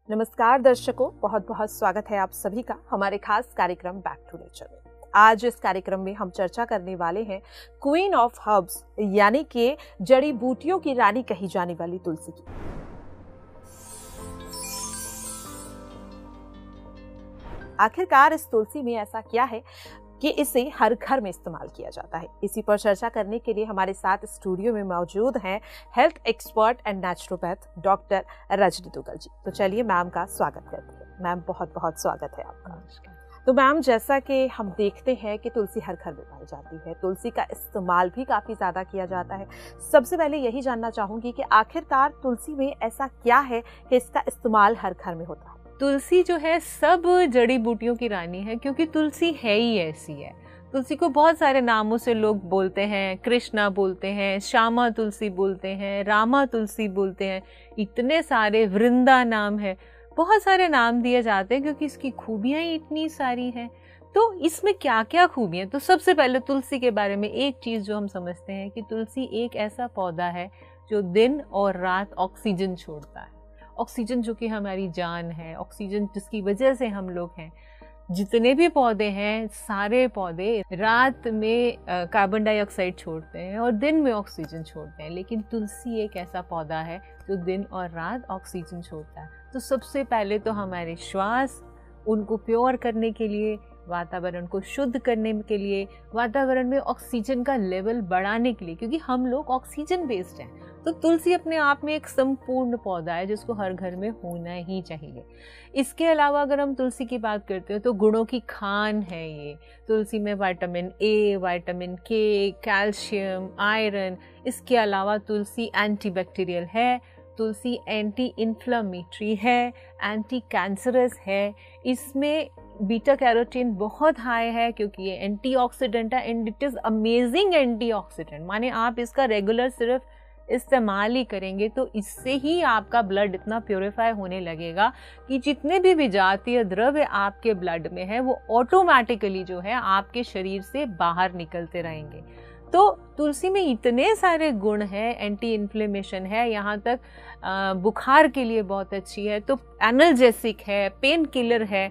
नमस्कार दर्शकों, बहुत बहुत स्वागत है आप सभी का हमारे खास कार्यक्रम बैक टू नेचर में। आज इस कार्यक्रम में हम चर्चा करने वाले हैं क्वीन ऑफ हर्ब्स यानी कि जड़ी बूटियों की रानी कही जाने वाली तुलसी की। आखिरकार इस तुलसी में ऐसा क्या है कि इसे हर घर में इस्तेमाल किया जाता है। इसी पर चर्चा करने के लिए हमारे साथ स्टूडियो में मौजूद हैं health expert and naturopath doctor Rajni Duggal ji. तो चलिए मैम का स्वागत करते हैं। मैम बहुत बहुत स्वागत है आपका। तो मैम, जैसा कि हम देखते हैं कि तुलसी हर घर में पाई जाती है, तुलसी का इस्तेमाल भी काफ़ी ज़्यादा किया जाता है। सबसे पहले यही जानना चाहूँगी कि आखिरकार तुलसी में ऐसा क्या है कि इसका इस्तेमाल हर घर में होता है। तुलसी जो है सब जड़ी बूटियों की रानी है, क्योंकि तुलसी है ही ऐसी है। तुलसी को बहुत सारे नामों से लोग बोलते हैं, कृष्णा बोलते हैं, श्यामा तुलसी बोलते हैं, रामा तुलसी बोलते हैं, इतने सारे वृंदा नाम है, बहुत सारे नाम दिए जाते हैं क्योंकि इसकी खूबियाँ ही इतनी सारी हैं। तो इसमें क्या क्या खूबियाँ, तो सबसे पहले तुलसी के बारे में एक चीज़ जो हम समझते हैं कि तुलसी एक ऐसा पौधा है जो दिन और रात ऑक्सीजन छोड़ता है। ऑक्सीजन जो कि हमारी जान है, ऑक्सीजन जिसकी वजह से हम लोग हैं। जितने भी पौधे हैं, सारे पौधे रात में कार्बन डाइऑक्साइड छोड़ते हैं और दिन में ऑक्सीजन छोड़ते हैं, लेकिन तुलसी एक ऐसा पौधा है जो दिन और रात ऑक्सीजन छोड़ता है। तो सबसे पहले तो हमारे श्वास, उनको प्योर करने के लिए, वातावरण को शुद्ध करने के लिए, वातावरण में ऑक्सीजन का लेवल बढ़ाने के लिए, क्योंकि हम लोग ऑक्सीजन बेस्ड हैं, तो तुलसी अपने आप में एक संपूर्ण पौधा है जिसको हर घर में होना ही चाहिए। इसके अलावा अगर हम तुलसी की बात करते हैं तो गुणों की खान है ये। तुलसी में विटामिन ए, विटामिन के, कैल्शियम, आयरन, इसके अलावा तुलसी एंटीबैक्टीरियल है, तुलसी एंटी इन्फ्लेमेटरी है, एंटी कैंसरस है, इसमें बीटा कैरोटीन बहुत हाई है क्योंकि ये एंटीऑक्सीडेंट है and it is amazing antioxidant. माने आप इसका रेगुलर सिर्फ इस्तेमाल ही करेंगे तो इससे ही आपका ब्लड इतना प्योरीफाई होने लगेगा कि जितने भी विजातीय द्रव्य आपके ब्लड में है वो ऑटोमेटिकली जो है आपके शरीर से बाहर निकलते रहेंगे। तो तुलसी में इतने सारे गुण हैं, एंटी इन्फ्लेमेशन है, यहाँ तक बुखार के लिए बहुत अच्छी है, तो एनाल्जेसिक है, पेन किलर है।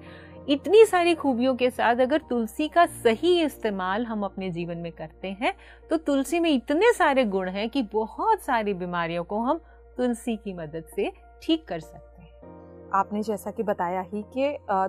इतनी सारी खूबियों के साथ अगर तुलसी का सही इस्तेमाल हम अपने जीवन में करते हैं तो तुलसी में इतने सारे गुण हैं कि बहुत सारी बीमारियों को हम तुलसी की मदद से ठीक कर सकते हैं। आपने जैसा कि बताया ही कि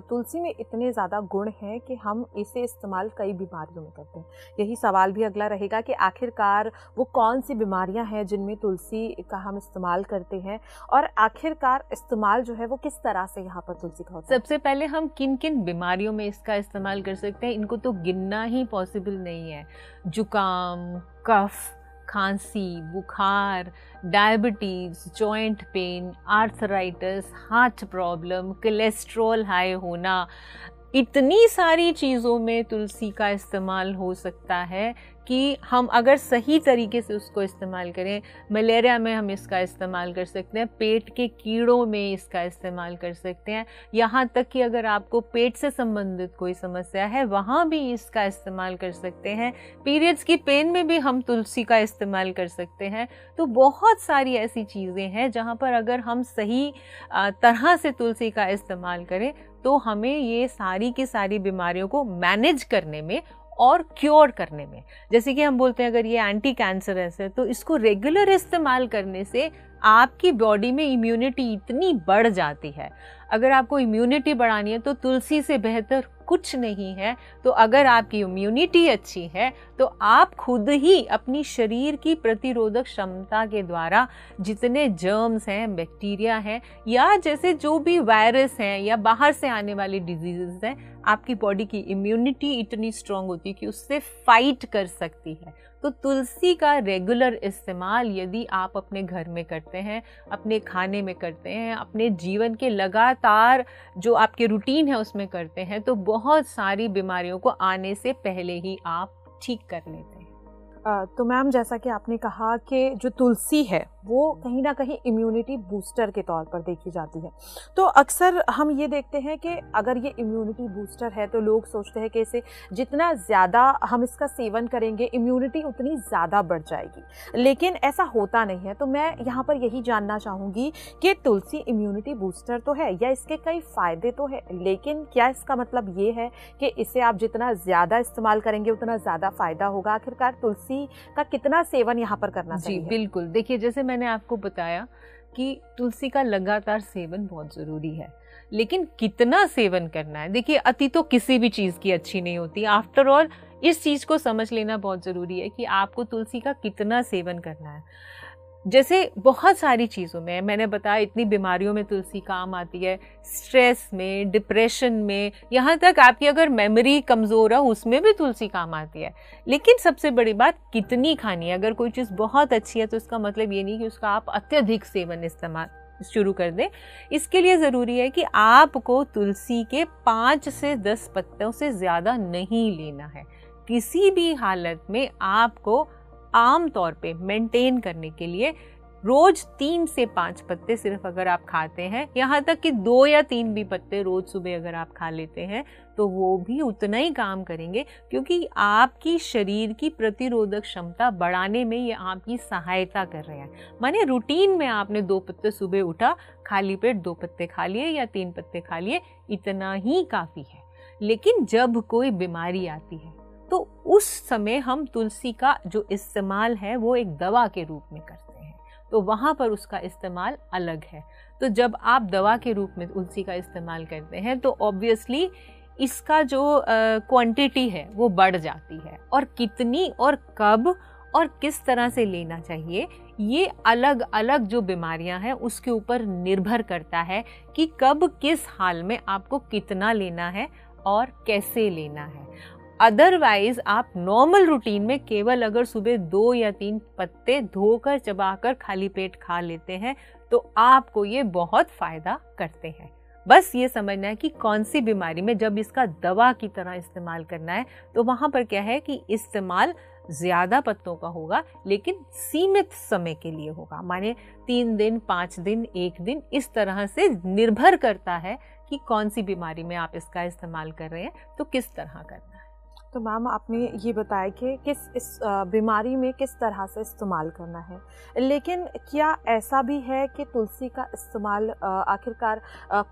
तुलसी में इतने ज़्यादा गुण हैं कि हम इसे इस्तेमाल कई बीमारियों में करते हैं। यही सवाल भी अगला रहेगा कि आखिरकार वो कौन सी बीमारियां हैं जिनमें तुलसी का हम इस्तेमाल करते हैं, और आखिरकार इस्तेमाल जो है वो किस तरह से यहाँ पर तुलसी का होता है। सबसे पहले हम किन किन बीमारियों में इसका इस्तेमाल कर सकते हैं, इनको तो गिनना ही पॉसिबल नहीं है। जुकाम, कफ, खांसी, बुखार, diabetes, joint pain, arthritis, heart problem, cholesterol high होना, इतनी सारी चीज़ों में तुलसी का इस्तेमाल हो सकता है कि हम अगर सही तरीके से उसको इस्तेमाल करें। मलेरिया में हम इसका इस्तेमाल कर सकते हैं, पेट के कीड़ों में इसका इस्तेमाल कर सकते हैं, यहाँ तक कि अगर आपको पेट से संबंधित कोई समस्या है वहाँ भी इसका इस्तेमाल कर सकते हैं। पीरियड्स की पेन में भी हम तुलसी का इस्तेमाल कर सकते हैं। तो बहुत सारी ऐसी चीज़ें हैं जहाँ पर अगर हम सही तरह से तुलसी का इस्तेमाल करें तो हमें ये सारी की सारी बीमारियों को मैनेज करने में और क्योर करने में, जैसे कि हम बोलते हैं अगर ये एंटी कैंसरस है तो इसको रेगुलर इस्तेमाल करने से आपकी बॉडी में इम्यूनिटी इतनी बढ़ जाती है। अगर आपको इम्यूनिटी बढ़ानी है तो तुलसी से बेहतर कुछ नहीं है। तो अगर आपकी इम्यूनिटी अच्छी है तो आप खुद ही अपनी शरीर की प्रतिरोधक क्षमता के द्वारा जितने जर्म्स हैं, बैक्टीरिया हैं, या जैसे जो भी वायरस हैं या बाहर से आने वाली डिजीज़ हैं, आपकी बॉडी की इम्यूनिटी इतनी स्ट्रांग होती है कि उससे फाइट कर सकती है। तो तुलसी का रेगुलर इस्तेमाल यदि आप अपने घर में करते हैं, अपने खाने में करते हैं, अपने जीवन के लगातार जो आपके रूटीन है उसमें करते हैं, तो बहुत सारी बीमारियों को आने से पहले ही आप ठीक कर लेते हैं। तो मैम, जैसा कि आपने कहा कि जो तुलसी है वो कहीं ना कहीं इम्यूनिटी बूस्टर के तौर पर देखी जाती है। तो अक्सर हम ये देखते हैं कि अगर ये इम्यूनिटी बूस्टर है तो लोग सोचते हैं कि इसे जितना ज़्यादा हम इसका सेवन करेंगे इम्यूनिटी उतनी ज़्यादा बढ़ जाएगी, लेकिन ऐसा होता नहीं है। तो मैं यहाँ पर यही जानना चाहूँगी कि तुलसी इम्यूनिटी बूस्टर तो है या इसके कई फ़ायदे तो है, लेकिन क्या इसका मतलब ये है कि इसे आप जितना ज़्यादा इस्तेमाल करेंगे उतना ज़्यादा फ़ायदा होगा? आखिरकार तुलसी का कितना सेवन यहाँ पर करना चाहिए? जी बिल्कुल, देखिए जैसे मैंने आपको बताया कि तुलसी का लगातार सेवन बहुत ज़रूरी है, लेकिन कितना सेवन करना है, देखिए अति तो किसी भी चीज़ की अच्छी नहीं होती। आफ्टर ऑल इस चीज़ को समझ लेना बहुत ज़रूरी है कि आपको तुलसी का कितना सेवन करना है। जैसे बहुत सारी चीज़ों में मैंने बताया, इतनी बीमारियों में तुलसी काम आती है, स्ट्रेस में, डिप्रेशन में, यहाँ तक आपकी अगर मेमोरी कमज़ोर है उसमें भी तुलसी काम आती है। लेकिन सबसे बड़ी बात कितनी खानी है। अगर कोई चीज़ बहुत अच्छी है तो इसका मतलब ये नहीं कि उसका आप अत्यधिक सेवन इस्तेमाल शुरू कर दें। इसके लिए ज़रूरी है कि आपको तुलसी के 5 से 10 पत्तों से ज़्यादा नहीं लेना है। किसी भी हालत में आपको आम तौर पे मेंटेन करने के लिए रोज 3 से 5 पत्ते सिर्फ अगर आप खाते हैं, यहाँ तक कि 2 या 3 भी पत्ते रोज सुबह अगर आप खा लेते हैं तो वो भी उतना ही काम करेंगे, क्योंकि आपकी शरीर की प्रतिरोधक क्षमता बढ़ाने में ये आपकी सहायता कर रहे हैं। माने रूटीन में आपने 2 पत्ते सुबह उठा, खाली पेट 2 पत्ते खा लिए या 3 पत्ते खा लिए, इतना ही काफ़ी है। लेकिन जब कोई बीमारी आती है तो उस समय हम तुलसी का जो इस्तेमाल है वो एक दवा के रूप में करते हैं, तो वहाँ पर उसका इस्तेमाल अलग है। तो जब आप दवा के रूप में तुलसी का इस्तेमाल करते हैं तो ऑब्वियसली इसका जो क्वांटिटी है वो बढ़ जाती है, और कितनी और कब और किस तरह से लेना चाहिए ये अलग अलग जो बीमारियां हैं उसके ऊपर निर्भर करता है कि कब किस हाल में आपको कितना लेना है और कैसे लेना है। अदरवाइज आप नॉर्मल रूटीन में केवल अगर सुबह 2 या 3 पत्ते धोकर चबाकर खाली पेट खा लेते हैं तो आपको ये बहुत फ़ायदा करते हैं। बस ये समझना है कि कौन सी बीमारी में जब इसका दवा की तरह इस्तेमाल करना है तो वहाँ पर क्या है कि इस्तेमाल ज़्यादा पत्तों का होगा, लेकिन सीमित समय के लिए होगा। माने 3 दिन, 5 दिन, 1 दिन, इस तरह से निर्भर करता है कि कौन सी बीमारी में आप इसका इस्तेमाल कर रहे हैं तो किस तरह करना है। तो मैम आपने ये बताया कि इस बीमारी में किस तरह से इस्तेमाल करना है, लेकिन क्या ऐसा भी है कि तुलसी का इस्तेमाल आखिरकार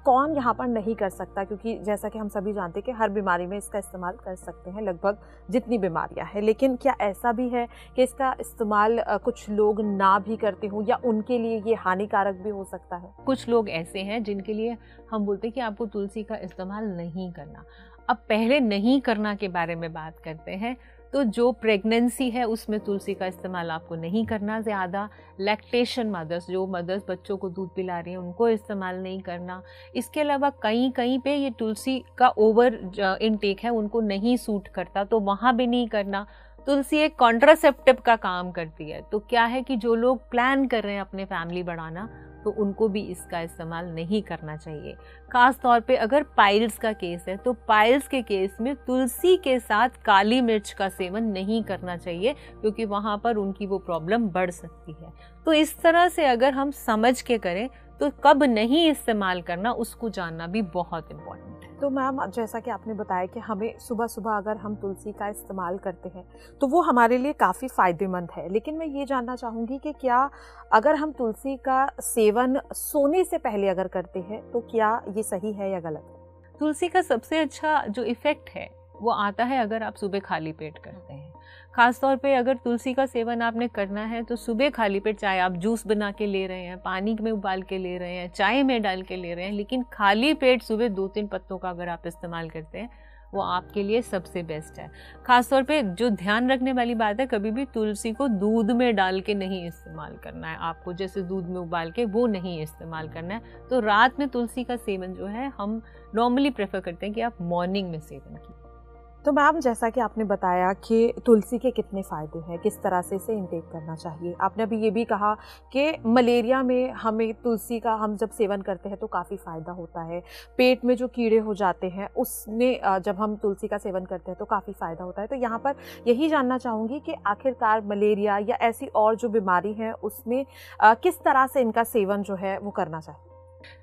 कौन यहाँ पर नहीं कर सकता? क्योंकि जैसा कि हम सभी जानते हैं कि हर बीमारी में इसका इस्तेमाल कर सकते हैं, लगभग जितनी बीमारियाँ हैं, लेकिन क्या ऐसा भी है कि इसका इस्तेमाल कुछ लोग ना भी करते हों या उनके लिए ये हानिकारक भी हो सकता है? कुछ लोग ऐसे हैं जिनके लिए हम बोलते हैं कि आपको तुलसी का इस्तेमाल नहीं करना। अब पहले नहीं करना के बारे में बात करते हैं। तो जो प्रेगनेंसी है उसमें तुलसी का इस्तेमाल आपको नहीं करना ज़्यादा। लैक्टेशन मदर्स, जो मदर्स बच्चों को दूध पिला रही हैं, उनको इस्तेमाल नहीं करना। इसके अलावा कहीं कहीं पे ये तुलसी का ओवर इनटेक है, उनको नहीं सूट करता, तो वहाँ भी नहीं करना। तुलसी एक कॉन्ट्रासेप्टिव का काम करती है, तो क्या है कि जो लोग प्लान कर रहे हैं अपने फैमिली बढ़ाना तो उनको भी इसका इस्तेमाल नहीं करना चाहिए। ख़ास तौर पे अगर पाइल्स का केस है तो पाइल्स के केस में तुलसी के साथ काली मिर्च का सेवन नहीं करना चाहिए, क्योंकि वहाँ पर उनकी वो प्रॉब्लम बढ़ सकती है। तो इस तरह से अगर हम समझ के करें तो कब नहीं इस्तेमाल करना उसको जानना भी बहुत इम्पोर्टेंट है। तो मैम जैसा कि आपने बताया कि हमें सुबह सुबह अगर हम तुलसी का इस्तेमाल करते हैं तो वो हमारे लिए काफ़ी फ़ायदेमंद है, लेकिन मैं ये जानना चाहूँगी कि क्या अगर हम तुलसी का सेवन सोने से पहले अगर करते हैं तो क्या ये सही है या गलत है? तुलसी का सबसे अच्छा जो इफ़ेक्ट है वो आता है अगर आप सुबह खाली पेट करते हैं। ख़ास तौर पे अगर तुलसी का सेवन आपने करना है तो सुबह खाली पेट, चाहे आप जूस बना के ले रहे हैं, पानी में उबाल के ले रहे हैं, चाय में डाल के ले रहे हैं, लेकिन खाली पेट सुबह 2-3 पत्तों का अगर आप इस्तेमाल करते हैं वो आपके लिए सबसे बेस्ट है। ख़ास तौर पे जो ध्यान रखने वाली बात है, कभी भी तुलसी को दूध में डाल के नहीं इस्तेमाल करना है आपको, जैसे दूध में उबाल के वो नहीं इस्तेमाल करना है। तो रात में तुलसी का सेवन जो है हम नॉर्मली प्रेफर करते हैं कि आप मॉर्निंग में सेवन कीजिए। तो मैम, जैसा कि आपने बताया कि तुलसी के कितने फ़ायदे हैं, किस तरह से इसे इंटेक करना चाहिए। आपने अभी ये भी कहा कि मलेरिया में हमें तुलसी का हम जब सेवन करते हैं तो काफ़ी फ़ायदा होता है। पेट में जो कीड़े हो जाते हैं उसमें जब हम तुलसी का सेवन करते हैं तो काफ़ी फ़ायदा होता है। तो यहाँ पर यही जानना चाहूँगी कि आखिरकार मलेरिया या ऐसी और जो बीमारी है उसमें किस तरह से इनका सेवन जो है वो करना चाहिए?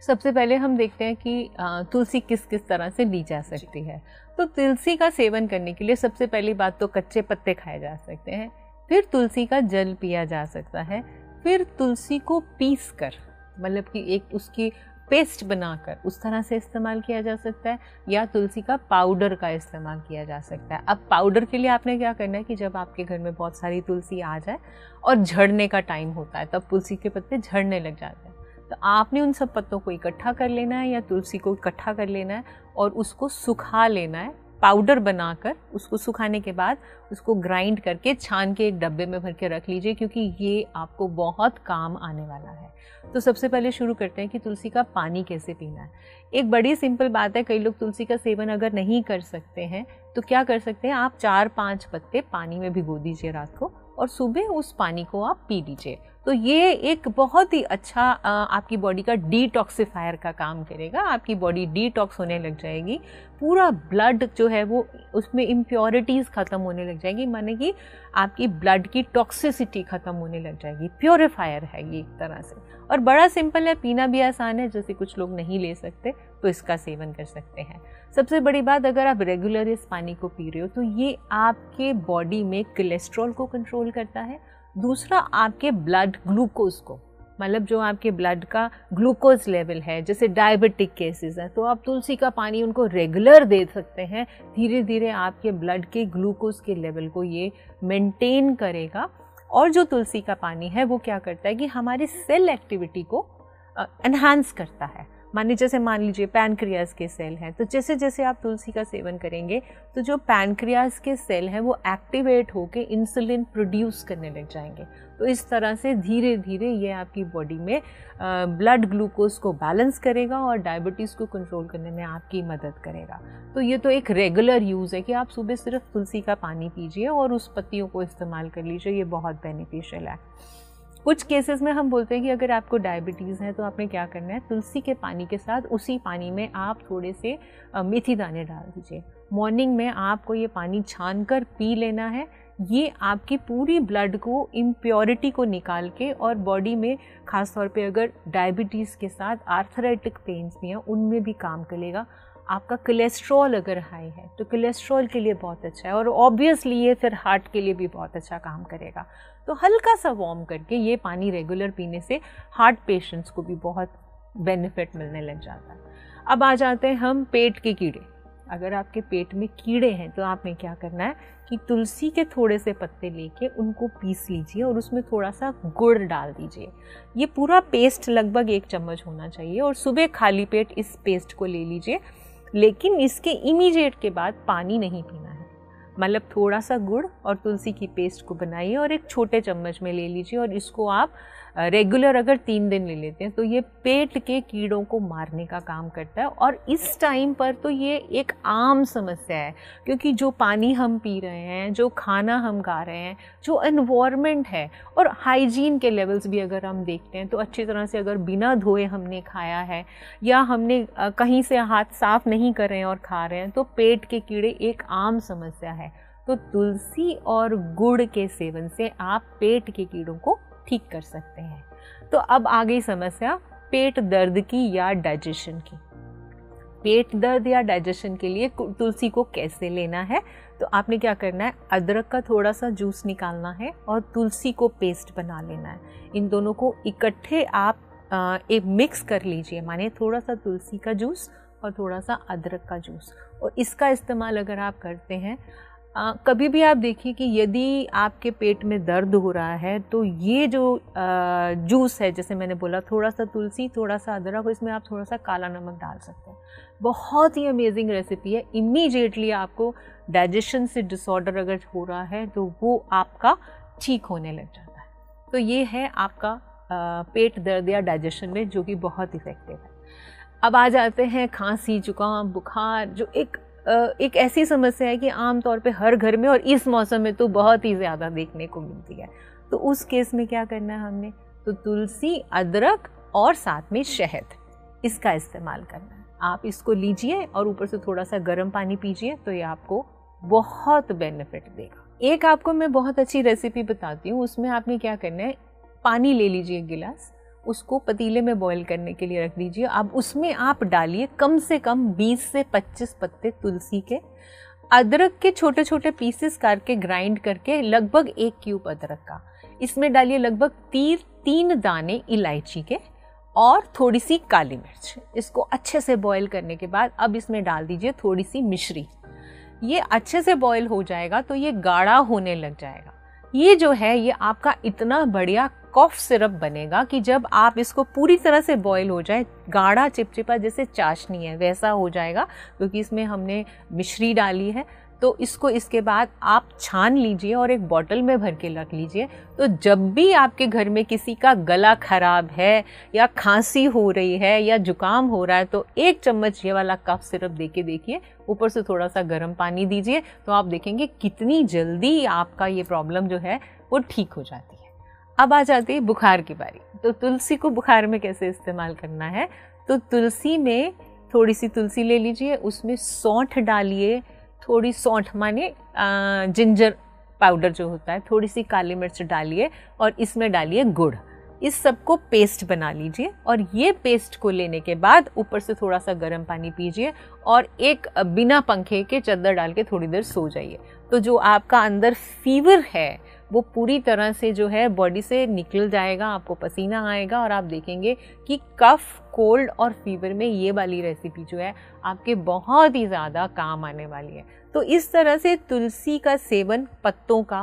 सबसे पहले हम देखते हैं कि तुलसी किस किस तरह से ली जा सकती है। तो तुलसी का सेवन करने के लिए सबसे पहली बात तो कच्चे पत्ते खाए जा सकते हैं, फिर तुलसी का जल पिया जा सकता है, फिर तुलसी को पीस कर, मतलब कि एक उसकी पेस्ट बनाकर उस तरह से इस्तेमाल किया जा सकता है, या तुलसी का पाउडर का इस्तेमाल किया जा सकता है। अब पाउडर के लिए आपने क्या करना है कि जब आपके घर में बहुत सारी तुलसी आ जाए और झड़ने का टाइम होता है, तब तुलसी के पत्ते झड़ने लग जाते हैं, तो आपने उन सब पत्तों को इकट्ठा कर लेना है या तुलसी को इकट्ठा कर लेना है और उसको सुखा लेना है, पाउडर बनाकर। उसको सुखाने के बाद उसको ग्राइंड करके छान के एक डब्बे में भर के रख लीजिए, क्योंकि ये आपको बहुत काम आने वाला है। तो सबसे पहले शुरू करते हैं कि तुलसी का पानी कैसे पीना है। एक बड़ी सिंपल बात है, कई लोग तुलसी का सेवन अगर नहीं कर सकते हैं तो क्या कर सकते हैं, आप 4-5 पत्ते पानी में भिगो दीजिए रात को और सुबह उस पानी को आप पी लीजिए। तो ये एक बहुत ही अच्छा आपकी बॉडी का डिटॉक्सिफायर का काम करेगा। आपकी बॉडी डिटॉक्स होने लग जाएगी, पूरा ब्लड जो है वो उसमें इम्प्योरिटीज़ ख़त्म होने लग जाएगी, माने कि आपकी ब्लड की टॉक्सिसिटी ख़त्म होने लग जाएगी। प्योरीफायर है ये एक तरह से, और बड़ा सिंपल है, पीना भी आसान है। जैसे कुछ लोग नहीं ले सकते तो इसका सेवन कर सकते हैं। सबसे बड़ी बात, अगर आप रेगुलर इस पानी को पी रहे हो तो ये आपके बॉडी में कोलेस्ट्रॉल को कंट्रोल करता है। दूसरा, आपके ब्लड ग्लूकोज को, मतलब जो आपके ब्लड का ग्लूकोज लेवल है, जैसे डायबिटिक केसेस हैं, तो आप तुलसी का पानी उनको रेगुलर दे सकते हैं। धीरे धीरे आपके ब्लड के ग्लूकोज के लेवल को ये मेंटेन करेगा। और जो तुलसी का पानी है वो क्या करता है कि हमारी सेल एक्टिविटी को एनहांस करता है। मान लीजिए पैनक्रियाज के सेल हैं, तो जैसे जैसे आप तुलसी का सेवन करेंगे तो जो पैनक्रियाज के सेल हैं वो एक्टिवेट होकर इंसुलिन प्रोड्यूस करने लग जाएंगे। तो इस तरह से धीरे धीरे ये आपकी बॉडी में ब्लड ग्लूकोज को बैलेंस करेगा और डायबिटीज़ को कंट्रोल करने में आपकी मदद करेगा। तो ये तो एक रेगुलर यूज़ है कि आप सुबह सिर्फ तुलसी का पानी पीजिए और उस पत्तियों को इस्तेमाल कर लीजिए, ये बहुत बेनिफिशियल है। कुछ केसेस में हम बोलते हैं कि अगर आपको डायबिटीज़ है तो आपने क्या करना है, तुलसी के पानी के साथ उसी पानी में आप थोड़े से मेथी दाने डाल दीजिए। मॉर्निंग में आपको ये पानी छान कर पी लेना है। ये आपकी पूरी ब्लड को, इम्प्योरिटी को निकाल के, और बॉडी में ख़ास तौर पे अगर डायबिटीज़ के साथ आर्थराइटिक पेन्स भी हैं उनमें भी काम करेगा। आपका कोलेस्ट्रॉल अगर हाई है तो कोलेस्ट्रॉल के लिए बहुत अच्छा है, और ऑब्वियसली ये फिर हार्ट के लिए भी बहुत अच्छा काम करेगा। तो हल्का सा वार्म करके ये पानी रेगुलर पीने से हार्ट पेशेंट्स को भी बहुत बेनिफिट मिलने लग जाता है। अब आ जाते हैं हम पेट के कीड़े। अगर आपके पेट में कीड़े हैं तो आपने क्या करना है कि तुलसी के थोड़े से पत्ते लेके उनको पीस लीजिए और उसमें थोड़ा सा गुड़ डाल दीजिए। ये पूरा पेस्ट लगभग 1 चम्मच होना चाहिए, और सुबह खाली पेट इस पेस्ट को ले लीजिए। लेकिन इसके इमीडिएट के बाद पानी नहीं पीना है। मतलब थोड़ा सा गुड़ और तुलसी की पेस्ट को बनाइए और एक छोटे चम्मच में ले लीजिए, और इसको आप रेगुलर अगर 3 दिन ले लेते हैं तो ये पेट के कीड़ों को मारने का काम करता है। और इस टाइम पर तो ये एक आम समस्या है, क्योंकि जो पानी हम पी रहे हैं, जो खाना हम खा रहे हैं, जो एनवायरनमेंट है, और हाइजीन के लेवल्स भी अगर हम देखते हैं तो अच्छी तरह से अगर बिना धोए हमने खाया है या हमने कहीं से हाथ साफ नहीं कर रहे हैं और खा रहे हैं, तो पेट के कीड़े एक आम समस्या है। तो तुलसी और गुड़ के सेवन से आप पेट के कीड़ों को ठीक कर सकते हैं। तो अब आ गई समस्या पेट दर्द की या डाइजेशन की। पेट दर्द या डाइजेशन के लिए तुलसी को कैसे लेना है, तो आपने क्या करना है, अदरक का थोड़ा सा जूस निकालना है और तुलसी को पेस्ट बना लेना है। इन दोनों को इकट्ठे आप एक मिक्स कर लीजिए, माने थोड़ा सा तुलसी का जूस और थोड़ा सा अदरक का जूस। और इसका इस्तेमाल अगर आप करते हैं, कभी भी आप देखिए कि यदि आपके पेट में दर्द हो रहा है तो ये जो जूस है, जैसे मैंने बोला, थोड़ा सा तुलसी, थोड़ा सा अदरक, इसमें आप थोड़ा सा काला नमक डाल सकते हैं। बहुत ही अमेजिंग रेसिपी है। इमीडिएटली आपको डाइजेशन से डिसऑर्डर अगर हो रहा है तो वो आपका ठीक होने लग जाता है। तो ये है आपका पेट दर्द या डाइजेशन में, जो कि बहुत इफ़ेक्टिव है। अब आ जाते हैं खांसी, जुकाम, बुखार, जो एक एक ऐसी समस्या है कि आमतौर पे हर घर में और इस मौसम में तो बहुत ही ज़्यादा देखने को मिलती है। तो उस केस में क्या करना है हमने, तो तुलसी, अदरक और साथ में शहद, इसका इस्तेमाल करना है। आप इसको लीजिए और ऊपर से थोड़ा सा गर्म पानी पीजिए, तो ये आपको बहुत बेनिफिट देगा। एक आपको मैं बहुत अच्छी रेसिपी बताती हूँ, उसमें आपने क्या करना है, पानी ले लीजिए 1 गिलास, उसको पतीले में बॉईल करने के लिए रख दीजिए। अब उसमें आप डालिए कम से कम 20 से 25 पत्ते तुलसी के, अदरक के छोटे छोटे पीसेस करके ग्राइंड करके लगभग 1 क्यूब अदरक का, इसमें डालिए लगभग 3 दाने इलायची के और थोड़ी सी काली मिर्च। इसको अच्छे से बॉईल करने के बाद अब इसमें डाल दीजिए थोड़ी सी मिश्री। ये अच्छे से बॉईल हो जाएगा तो ये गाढ़ा होने लग जाएगा। ये जो है ये आपका इतना बढ़िया कॉफ सिरप बनेगा कि जब आप इसको पूरी तरह से बॉईल हो जाए, गाढ़ा चिपचिपा जैसे चाशनी है वैसा हो जाएगा, क्योंकि इसमें हमने मिश्री डाली है। तो इसको इसके बाद आप छान लीजिए और एक बॉटल में भर के रख लीजिए। तो जब भी आपके घर में किसी का गला खराब है या खांसी हो रही है या जुकाम हो रहा है, तो 1 चम्मच ये वाला कफ सिरप दे के देखिए, ऊपर से थोड़ा सा गर्म पानी दीजिए, तो आप देखेंगे कितनी जल्दी आपका ये प्रॉब्लम जो है वो ठीक हो जाती है। अब आ जाती है बुखार की बारी। तो तुलसी को बुखार में कैसे इस्तेमाल करना है, तो तुलसी में थोड़ी सी तुलसी ले लीजिए, उसमें सौंठ डालिए, थोड़ी सौंठ माने जिंजर पाउडर जो होता है, थोड़ी सी काली मिर्च डालिए और इसमें डालिए गुड़। इस सबको पेस्ट बना लीजिए और ये पेस्ट को लेने के बाद ऊपर से थोड़ा सा गर्म पानी पीजिए और एक बिना पंखे के चादर डाल के थोड़ी देर सो जाइए। तो जो आपका अंदर फीवर है वो पूरी तरह से जो है बॉडी से निकल जाएगा, आपको पसीना आएगा और आप देखेंगे कि कफ, कोल्ड और फीवर में ये वाली रेसिपी जो है आपके बहुत ही ज़्यादा काम आने वाली है। तो इस तरह से तुलसी का सेवन, पत्तों का,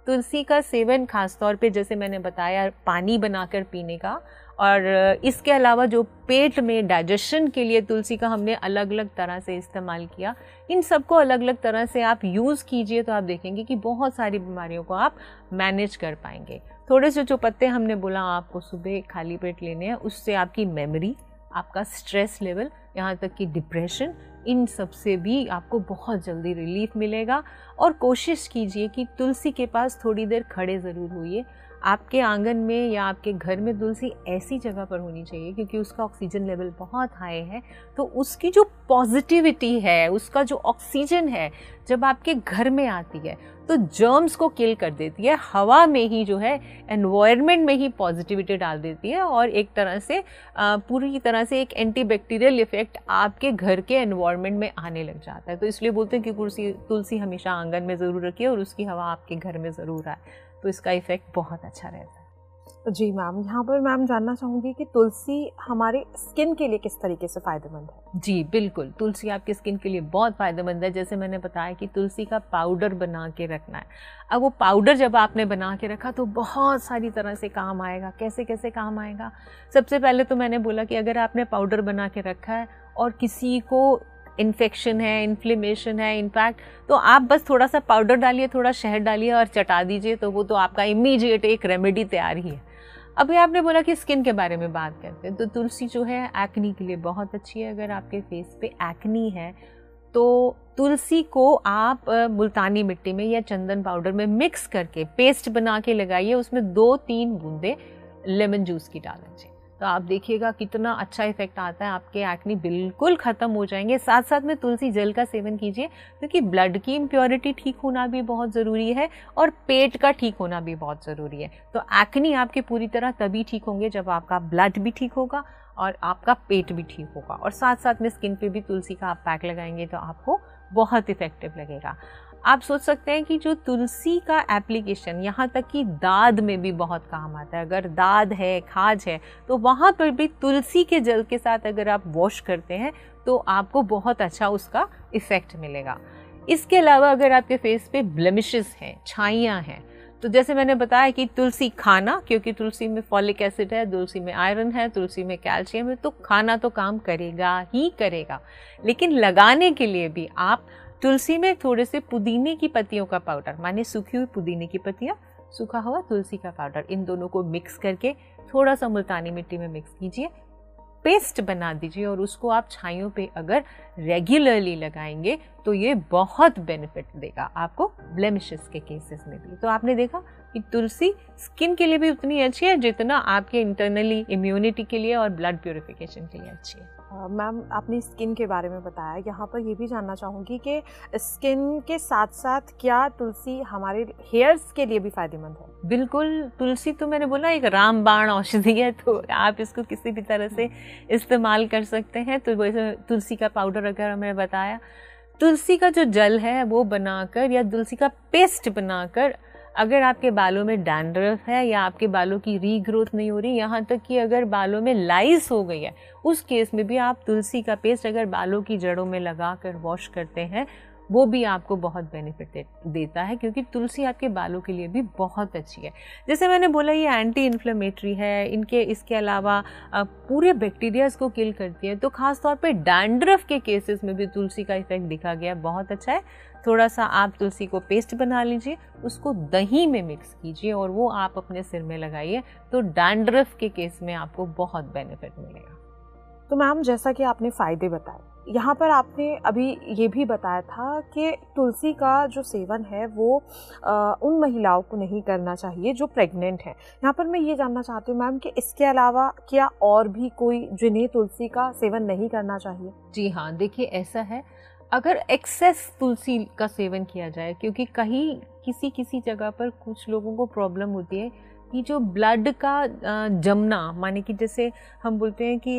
तुलसी का सेवन खासतौर पे जैसे मैंने बताया पानी बनाकर पीने का, और इसके अलावा जो पेट में डाइजेशन के लिए तुलसी का हमने अलग अलग तरह से इस्तेमाल किया, इन सबको अलग अलग तरह से आप यूज़ कीजिए तो आप देखेंगे कि बहुत सारी बीमारियों को आप मैनेज कर पाएंगे। थोड़े से जो पत्ते हमने बोला आपको सुबह खाली पेट लेने हैं, उससे आपकी मेमोरी, आपका स्ट्रेस लेवल, यहाँ तक कि डिप्रेशन, इन सब से भी आपको बहुत जल्दी रिलीफ मिलेगा। और कोशिश कीजिए कि तुलसी के पास थोड़ी देर खड़े ज़रूर होइए। आपके आंगन में या आपके घर में तुलसी ऐसी जगह पर होनी चाहिए क्योंकि उसका ऑक्सीजन लेवल बहुत हाई है, तो उसकी जो पॉजिटिविटी है, उसका जो ऑक्सीजन है, जब आपके घर में आती है तो जर्म्स को किल कर देती है, हवा में ही जो है एनवायरनमेंट में ही पॉजिटिविटी डाल देती है और एक तरह से पूरी तरह से एक एंटीबैक्टीरियल इफेक्ट आपके घर के एनवायरनमेंट में आने लग जाता है। तो इसलिए बोलते हैं कि तुलसी हमेशा आंगन में ज़रूर रखिए और उसकी हवा आपके घर में ज़रूर आए, तो इसका इफेक्ट बहुत अच्छा रहता है। जी मैम, यहाँ पर मैम जानना चाहूँगी कि तुलसी हमारे स्किन के लिए किस तरीके से फ़ायदेमंद है? जी बिल्कुल, तुलसी आपकी स्किन के लिए बहुत फ़ायदेमंद है। जैसे मैंने बताया कि तुलसी का पाउडर बना के रखना है। अब वो पाउडर जब आपने बना के रखा तो बहुत सारी तरह से काम आएगा। कैसे कैसे काम आएगा? सबसे पहले तो मैंने बोला कि अगर आपने पाउडर बना के रखा है और किसी को इन्फेक्शन है, इन्फ्लेमेशन है, इनफैक्ट, तो आप बस थोड़ा सा पाउडर डालिए, थोड़ा शहद डालिए और चटा दीजिए, तो वो तो आपका इमीडिएट एक रेमेडी तैयार ही है। अभी आपने बोला कि स्किन के बारे में बात करते हैं, तो तुलसी जो है एक्नी के लिए बहुत अच्छी है। अगर आपके फेस पे एक्नी है तो तुलसी को आप मुल्तानी मिट्टी में या चंदन पाउडर में मिक्स करके पेस्ट बना के लगाइए, उसमें 2-3 बूंदे लेमन जूस की डाल दीजिए, तो आप देखिएगा कितना अच्छा इफेक्ट आता है, आपके एक्नी बिल्कुल ख़त्म हो जाएंगे। साथ साथ में तुलसी जल का सेवन कीजिए क्योंकि ब्लड की इम्प्योरिटी ठीक होना भी बहुत ज़रूरी है और पेट का ठीक होना भी बहुत ज़रूरी है। तो एक्नी आपके पूरी तरह तभी ठीक होंगे जब आपका ब्लड भी ठीक होगा और आपका पेट भी ठीक होगा। और साथ साथ में स्किन पे भी तुलसी का आप पैक लगाएंगे तो आपको बहुत इफेक्टिव लगेगा। आप सोच सकते हैं कि जो तुलसी का एप्लीकेशन यहाँ तक कि दाद में भी बहुत काम आता है। अगर दाद है, खाज है, तो वहाँ पर भी तुलसी के जल के साथ अगर आप वॉश करते हैं तो आपको बहुत अच्छा उसका इफ़ेक्ट मिलेगा। इसके अलावा अगर आपके फेस पे ब्लेमिशेस हैं, छाइयाँ हैं, तो जैसे मैंने बताया कि तुलसी खाना, क्योंकि तुलसी में फॉलिक एसिड है, तुलसी में आयरन है, तुलसी में कैल्शियम है, तो खाना तो काम करेगा ही करेगा। लेकिन लगाने के लिए भी आप तुलसी में थोड़े से पुदीने की पत्तियों का पाउडर, माने सूखी हुई पुदीने की पत्तियाँ, सूखा हुआ तुलसी का पाउडर, इन दोनों को मिक्स करके थोड़ा सा मुल्तानी मिट्टी में मिक्स कीजिए, पेस्ट बना दीजिए और उसको आप छाइयों पे अगर रेगुलरली लगाएंगे तो ये बहुत बेनिफिट देगा आपको ब्लेमिशेस के केसेस में भी। तो आपने देखा कि तुलसी स्किन के लिए भी उतनी अच्छी है जितना आपके इंटरनली इम्यूनिटी के लिए और ब्लड प्योरिफिकेशन के लिए अच्छी है। मैम आपने स्किन के बारे में बताया, यहाँ पर ये भी जानना चाहूँगी कि स्किन के साथ साथ क्या तुलसी हमारे हेयर्स के लिए भी फ़ायदेमंद है? बिल्कुल, तुलसी तो मैंने बोला एक रामबाण औषधि है, तो आप इसको किसी भी तरह से इस्तेमाल कर सकते हैं। तो वैसे तुलसी का पाउडर अगर मैंने बताया, तुलसी का जो जल है वो बनाकर या तुलसी का पेस्ट बनाकर अगर आपके बालों में डैंड्रफ है या आपके बालों की रीग्रोथ नहीं हो रही, यहाँ तक कि अगर बालों में लाइस हो गई है, उस केस में भी आप तुलसी का पेस्ट अगर बालों की जड़ों में लगा कर वॉश करते हैं, वो भी आपको बहुत बेनिफिट देता है, क्योंकि तुलसी आपके बालों के लिए भी बहुत अच्छी है। जैसे मैंने बोला ये एंटी इन्फ्लेमेटरी है, इसके अलावा पूरे बैक्टीरियाज को किल करती है। तो ख़ास तौर पे डैंड्रफ के केसेस में भी तुलसी का इफेक्ट दिखा गया, बहुत अच्छा है। थोड़ा सा आप तुलसी को पेस्ट बना लीजिए, उसको दही में मिक्स कीजिए और वो आप अपने सिर में लगाइए, तो डैंड्रफ के केस में आपको बहुत बेनिफिट मिलेगा। तो मैम जैसा कि आपने फ़ायदे बताए, यहाँ पर आपने अभी ये भी बताया था कि तुलसी का जो सेवन है वो उन महिलाओं को नहीं करना चाहिए जो प्रेग्नेंट हैं। यहाँ पर मैं ये जानना चाहती हूँ मैम कि इसके अलावा क्या और भी कोई जिन्हें तुलसी का सेवन नहीं करना चाहिए? जी हाँ, देखिए ऐसा है, अगर एक्सेस तुलसी का सेवन किया जाए, क्योंकि कहीं किसी जगह पर कुछ लोगों को प्रॉब्लम होती है कि जो ब्लड का जमना, माने कि जैसे हम बोलते हैं कि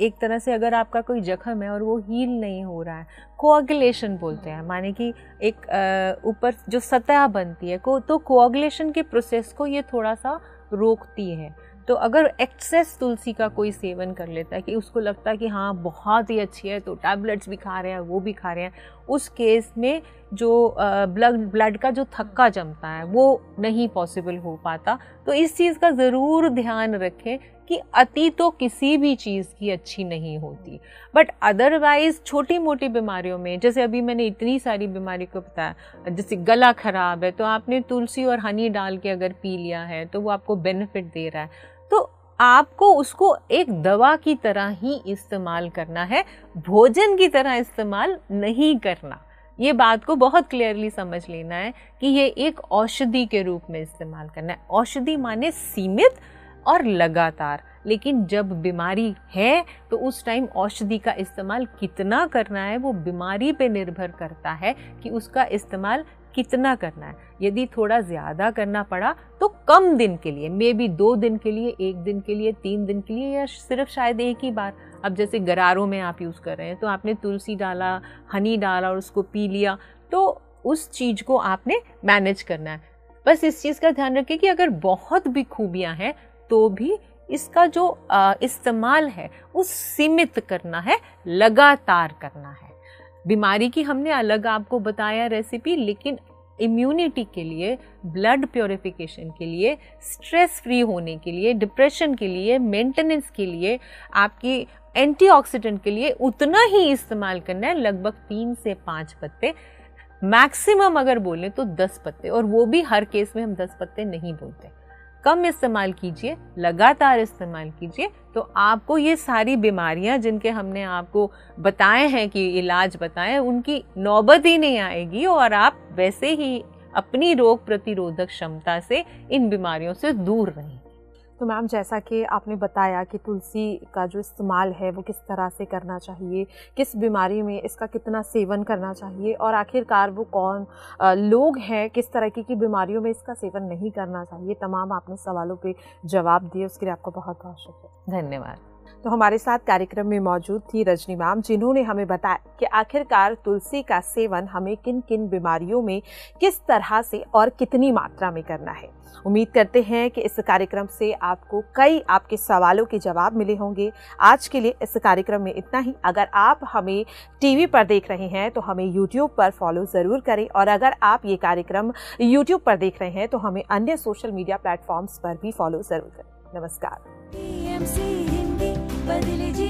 एक तरह से अगर आपका कोई जख्म है और वो हील नहीं हो रहा है, कोआगुलेशन बोलते हैं, माने कि एक ऊपर जो सतह बनती है तो कोआगुलेशन के प्रोसेस को ये थोड़ा सा रोकती है। तो अगर एक्सेस तुलसी का कोई सेवन कर लेता है कि उसको लगता है कि हाँ बहुत ही अच्छी है, तो टैबलेट्स भी खा रहे हैं, वो भी खा रहे हैं, उस केस में जो ब्लड का जो थक्का जमता है वो नहीं पॉसिबल हो पाता। तो इस चीज़ का ज़रूर ध्यान रखें कि अति तो किसी भी चीज़ की अच्छी नहीं होती, बट अदरवाइज़ छोटी मोटी बीमारियों में, जैसे अभी मैंने इतनी सारी बीमारी को बताया, जैसे गला ख़राब है तो आपने तुलसी और हनी डाल के अगर पी लिया है तो वो आपको बेनिफिट दे रहा है, तो आपको उसको एक दवा की तरह ही इस्तेमाल करना है, भोजन की तरह इस्तेमाल नहीं करना। ये बात को बहुत क्लियरली समझ लेना है कि ये एक औषधि के रूप में इस्तेमाल करना है। औषधि माने सीमित और लगातार, लेकिन जब बीमारी है तो उस टाइम औषधि का इस्तेमाल कितना करना है वो बीमारी पे निर्भर करता है कि उसका इस्तेमाल कितना करना है। यदि थोड़ा ज़्यादा करना पड़ा तो कम दिन के लिए, मे बी 2 दिन के लिए, 1 दिन के लिए, 3 दिन के लिए, या सिर्फ शायद एक ही बार। अब जैसे गरारों में आप यूज़ कर रहे हैं तो आपने तुलसी डाला, हनी डाला और उसको पी लिया, तो उस चीज़ को आपने मैनेज करना है। बस इस चीज़ का ध्यान रखिए कि अगर बहुत भी खूबियाँ हैं तो भी इसका जो इस्तेमाल है वो सीमित करना है, लगातार करना है। बीमारी की हमने अलग आपको बताया रेसिपी, लेकिन इम्यूनिटी के लिए, ब्लड प्योरिफिकेशन के लिए, स्ट्रेस फ्री होने के लिए, डिप्रेशन के लिए, मेंटेनेंस के लिए, आपकी एंटीऑक्सीडेंट के लिए उतना ही इस्तेमाल करना है, लगभग 3 से 5 पत्ते, मैक्सिमम अगर बोलें तो 10 पत्ते, और वो भी हर केस में हम 10 पत्ते नहीं बोलते। कम इस्तेमाल कीजिए, लगातार इस्तेमाल कीजिए, तो आपको ये सारी बीमारियां जिनके हमने आपको बताए हैं कि इलाज बताएं, उनकी नौबत ही नहीं आएगी और आप वैसे ही अपनी रोग प्रतिरोधक क्षमता से इन बीमारियों से दूर रहें। तो मैम जैसा कि आपने बताया कि तुलसी का जो इस्तेमाल है वो किस तरह से करना चाहिए, किस बीमारी में इसका कितना सेवन करना चाहिए, और आखिरकार वो कौन लोग हैं, किस तरह की बीमारियों में इसका सेवन नहीं करना चाहिए, तमाम आपने सवालों पे जवाब दिए, उसके लिए आपका बहुत बहुत शुक्रिया। धन्यवाद। तो हमारे साथ कार्यक्रम में मौजूद थी रजनी मैम, जिन्होंने हमें बताया कि आखिरकार तुलसी का सेवन हमें किन किन बीमारियों में किस तरह से और कितनी मात्रा में करना है। उम्मीद करते हैं कि इस कार्यक्रम से आपको कई आपके सवालों के जवाब मिले होंगे। आज के लिए इस कार्यक्रम में इतना ही। अगर आप हमें टीवी पर देख रहे हैं तो हमें यूट्यूब पर फॉलो ज़रूर करें, और अगर आप ये कार्यक्रम यूट्यूब पर देख रहे हैं तो हमें अन्य सोशल मीडिया प्लेटफॉर्म्स पर भी फॉलो ज़रूर करें। नमस्कार। बदले जी